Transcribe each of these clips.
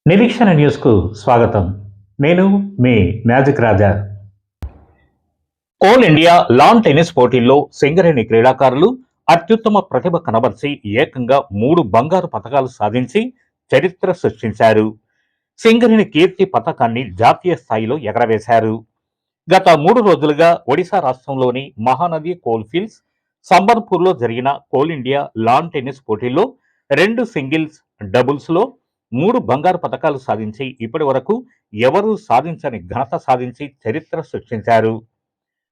నిరీక్షణ న్యూస్కు స్వాగతం. నేను మీ మ్యాజిక్ రాజా. కోల్ ఇండియా లాన్ టెన్నిస్ పోటీల్లో సింగరేణి క్రీడాకారులు అత్యుత్తమ ప్రతిభ కనబర్చి ఏకంగా 3 బంగారు పతకాలు సాధించి చరిత్ర సృష్టించారు. సింగరేణి కీర్తి పతకాన్ని జాతీయ స్థాయిలో ఎగరవేశారు. గత 3 రోజులుగా ఒడిశా రాష్ట్రంలోని మహానది కోల్ఫీల్డ్స్ సంబల్పూర్లో జరిగిన కోల్ ఇండియా లాన్ టెన్నిస్ పోటీల్లో 2 సింగిల్స్, డబుల్స్లో 3 బంగారు పతకాలు సాధించి ఇప్పటి వరకు ఎవరూ సాధించని ఘనత సాధించి చరిత్ర సృష్టించారు.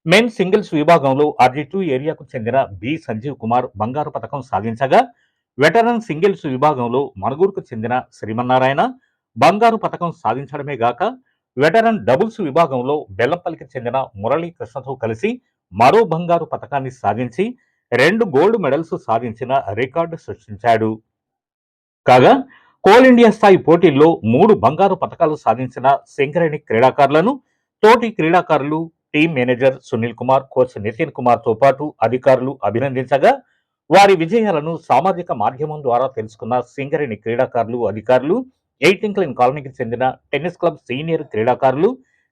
మెన్ సింగిల్స్ విభాగంలో RG2 ఏరియాకు చెందిన బి సంజీవ్ కుమార్ బంగారు పతకం సాధించగా, వెటరన్ సింగిల్స్ విభాగంలో మణుగూరుకు చెందిన శ్రీమన్నారాయణ బంగారు పతకం సాధించడమే గాక, వెటరన్ డబుల్స్ విభాగంలో బెల్లంపల్లికి చెందిన మురళీకృష్ణతో కలిసి మరో బంగారు పతకాన్ని సాధించి 2 గోల్డ్ మెడల్స్ సాధించిన రికార్డు సృష్టించాడు. కాగా కోల్ ఇండియా స్థాయి పోటీల్లో 3 బంగారు పతకాలు సాధించిన సింగరేణి క్రీడాకారులను తోటి క్రీడాకారులు, team manager Sunil Kumar, coach Nitin కుమార్తో పాటు అధికారులు అభినందించగా, వారి విజయాలను సామాజిక మాధ్యమం ద్వారా తెలుసుకున్న సింగరేణి క్రీడాకారులు, అధికారులు 18 లైన్ కాలనీకి చెందిన టెన్నిస్ క్లబ్ సీనియర్ క్రీడాకారులు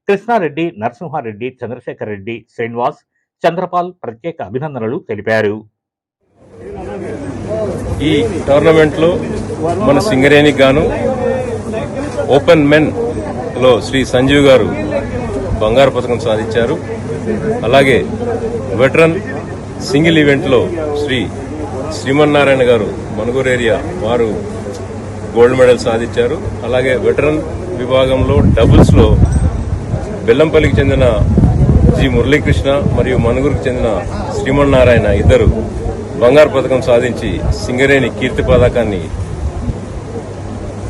కృష్ణారెడ్డి, నరసింహారెడ్డి, చంద్రశేఖర్ రెడ్డి, శ్రీనివాస్, చంద్రపాల్ ప్రత్యేక అభినందనలు తెలిపారు. ఈ టోర్నమెంట్లో మన సింగరేణికి గాను ఓపెన్ మెన్ లో శ్రీ సంజీవ్ గారు బంగారు పతకం సాధించారు. అలాగే వెటరన్ సింగిల్ ఈవెంట్లో శ్రీమన్నారాయణ గారు మణుగూరు ఏరియా వారు గోల్డ్ మెడల్ సాధించారు. అలాగే వెటరన్ విభాగంలో డబుల్స్ లో బెల్లంపల్లికి చెందిన జి మురళీకృష్ణ మరియు మణుగూరుకు చెందిన శ్రీమన్నారాయణ ఇద్దరు బంగారు పతకం సాధించి సింగరేణి కీర్తి పతాకాన్ని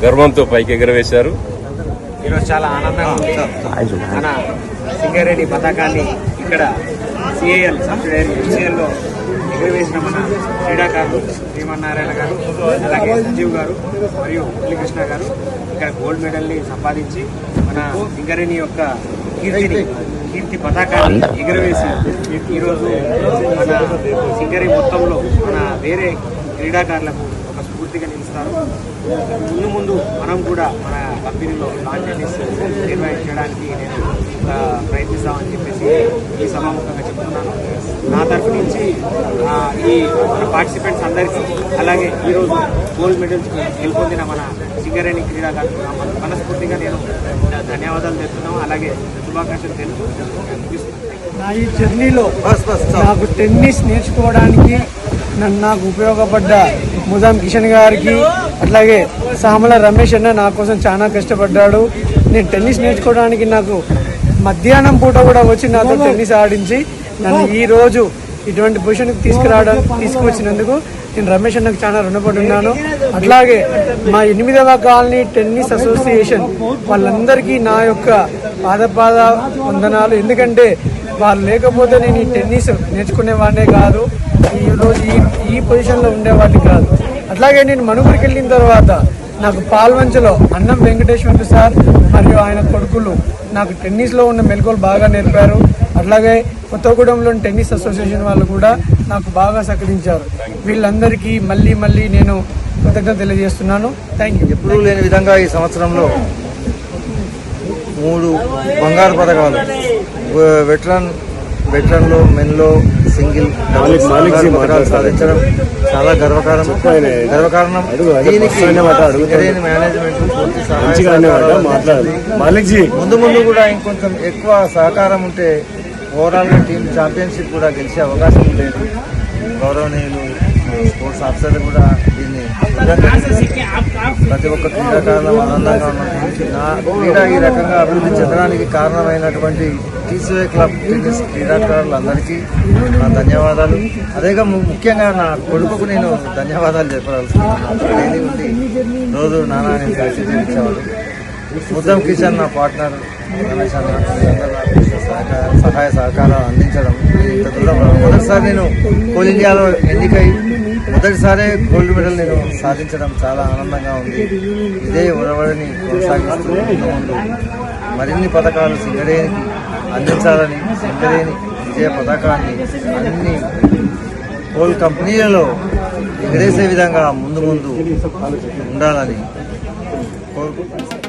గర్వంతో పైకి ఎగరవేశారు. ఈరోజు చాలా ఆనందంగా ఉంది. మన సింగరేణి పతాకాన్ని ఇక్కడ సిఐఎల్ సబ్సిడరీ FCL ఎగరవేసిన మన క్రీడాకారులు శ్రీమన్నారాయణ గారు, అలాగే సంజీవ్ గారు మరియు మురళీకృష్ణ గారు ఇక్కడ గోల్డ్ మెడల్ని సంపాదించి మన సింగరేణి యొక్క కీర్తి పతాకాన్ని ఎగరవేసి ఈరోజు మన సింగరేణి మొత్తంలో మన వేరే క్రీడాకారులకు ఒక స్ఫూర్తిగా నిలుస్తారు. ముందు మనం కూడా మన కంపెనీలో లాన్ టెన్నిస్ నిర్వహించడానికి నేను ప్రయత్నిస్తామని చెప్పేసి ఈ సభాముఖంగా చెప్తున్నాను. నా తరఫు నుంచి ఈ మన పార్టిసిపెంట్స్ అందరికీ, అలాగే ఈరోజు గోల్డ్ మెడల్స్ గెలుపొందిన మన సింగరేణి క్రీడాకారులకు మనస్ఫూర్తిగా నేను ధన్యవాదాలు చెప్తున్నాను. అలాగే శుభాకాంక్షలు తెలుపుతున్నాను. నా ఈ జర్నీలో నాకు టెన్నిస్ నేర్చుకోవడానికి నాకు ఉపయోగపడ్డ ముదాం కిషన్ గారికి, అట్లాగే సామల రమేష్ అన్న నా కోసం చాలా కష్టపడ్డాడు. నేను టెన్నిస్ నేర్చుకోవడానికి నాకు మధ్యాహ్నం పూట కూడా వచ్చి నాతో టెన్నిస్ ఆడించి నన్ను ఈ రోజు ఇటువంటి పొజిషన్కి తీసుకువచ్చినందుకు నేను రమేష్ అన్నకు చాలా రుణపడి ఉన్నాను. అట్లాగే మా 8వ కాలనీ టెన్నిస్ అసోసియేషన్ వాళ్ళందరికీ నా యొక్క పాద వందనాలు. ఎందుకంటే వాళ్ళు లేకపోతే నేను ఈ టెన్నిస్ నేర్చుకునేవాడినే కాదు, ఈరోజు ఈ పొజిషన్లో ఉండేవాడిని కాదు. అట్లాగే నేను మణుగూరుకి వెళ్ళిన తర్వాత నాకు పాల్వంచలో అన్నం వెంకటేశ్వర్లు సార్ మరియు ఆయన కొడుకులు నాకు టెన్నిస్లో ఉన్న మెలకువలు బాగా నేర్పారు. అట్లాగే కొత్తగూడెంలోని టెన్నిస్ అసోసియేషన్ వాళ్ళు కూడా నాకు బాగా సహకరించారు. వీళ్ళందరికీ మళ్ళీ నేను కృతజ్ఞత తెలియజేస్తున్నాను. Thank you. ఎప్పుడూ లేని విధంగా ఈ సంవత్సరంలో 3 బంగారు పథకాలు వెటరన్లో, మెన్లో, సింగిల్, డబుల్స్ పథకాలు సాధించడం చాలా గర్వకారణం. దీనికి సింగరేణి మేనేజ్మెంట్ పూర్తి సహాయం, ముందు కూడా ఇంకొంచెం ఎక్కువ సహకారం ఉంటే ఓవరాల్గా టీం ఛాంపియన్షిప్ కూడా గెలిచే అవకాశం ఉండేది. గౌరవనీయులు స్పోర్ట్స్ ఆఫీసర్లు కూడా దీన్ని ప్రతి ఒక్క క్రీడాకారులు ఆనందంగా ఉన్నది. నా క్రీడ ఈ రకంగా అభివృద్ధి చెందడానికి కారణమైనటువంటి TCI క్లబ్ టెన్నిస్ క్రీడాకారులందరికీ నా ధన్యవాదాలు. అదేగా ముఖ్యంగా నా కొడుకుకు నేను ధన్యవాదాలు చెప్పాల్సి ఉంది. రోజు నానా నేను ప్రాక్టీస్ చేయించేవాడు. ముద్దం కిషన్ నా పార్ట్నర్ రమేష్ అన్న సహాయ సహకారాలు అందించడం ఇంత దూరం. మొదటిసారి నేను కోల్ ఇండియాలో ఎన్నికై మొదటిసారే గోల్డ్ మెడల్ నేను సాధించడం చాలా ఆనందంగా ఉంది. ఇదే ఉరవడిని కొనసాగిస్తూ ముందు మరిన్ని పథకాలు సింగరేణికి అందించాలని, సింగరేణి విజయ పథకాన్ని అన్ని కోల్ కంపెనీలలో ఎగరేసే విధంగా ముందు ఉండాలని కోరుకుంటున్నాను.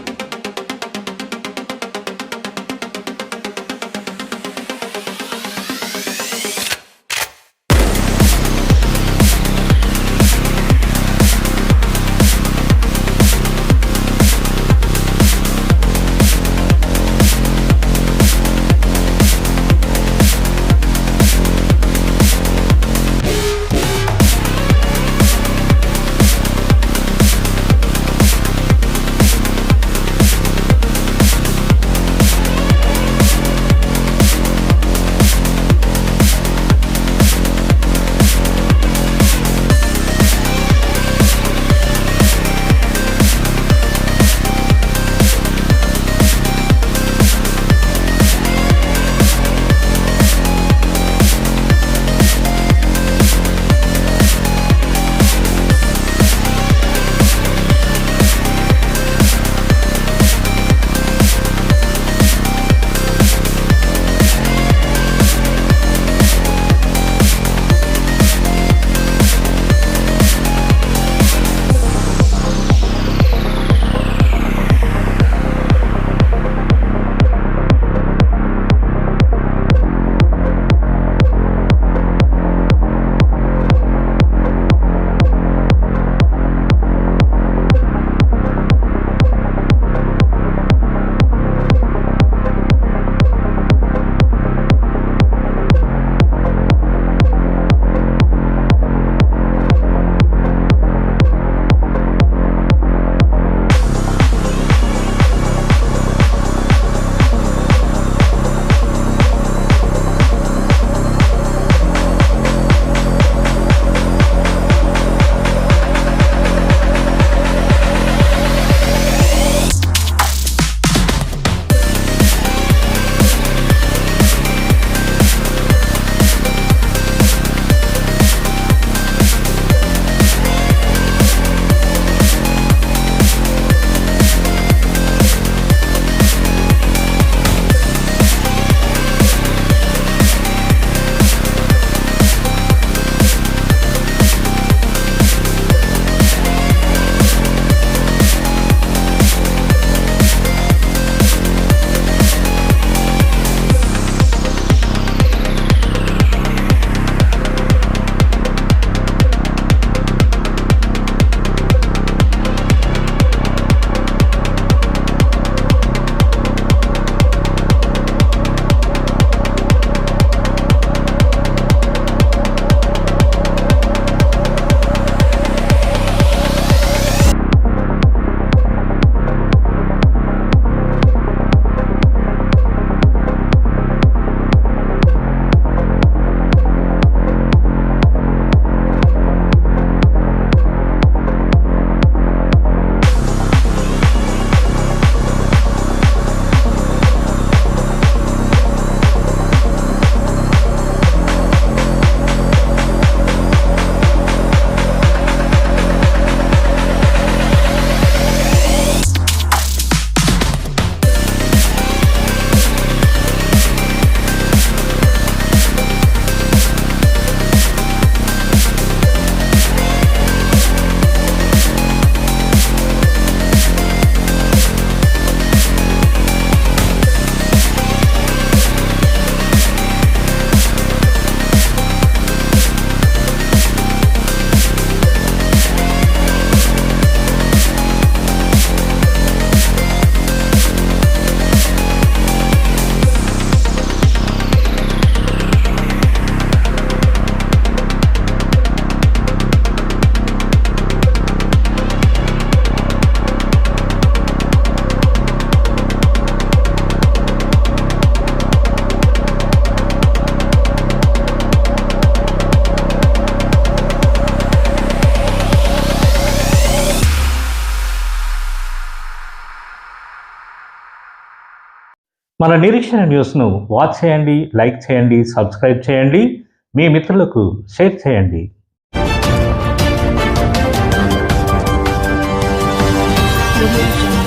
మన నిరీక్షణ న్యూస్ను వాచ్ చేయండి, లైక్ చేయండి, సబ్స్క్రైబ్ చేయండి, మీ మిత్రులకు షేర్ చేయండి. Audio Jungle.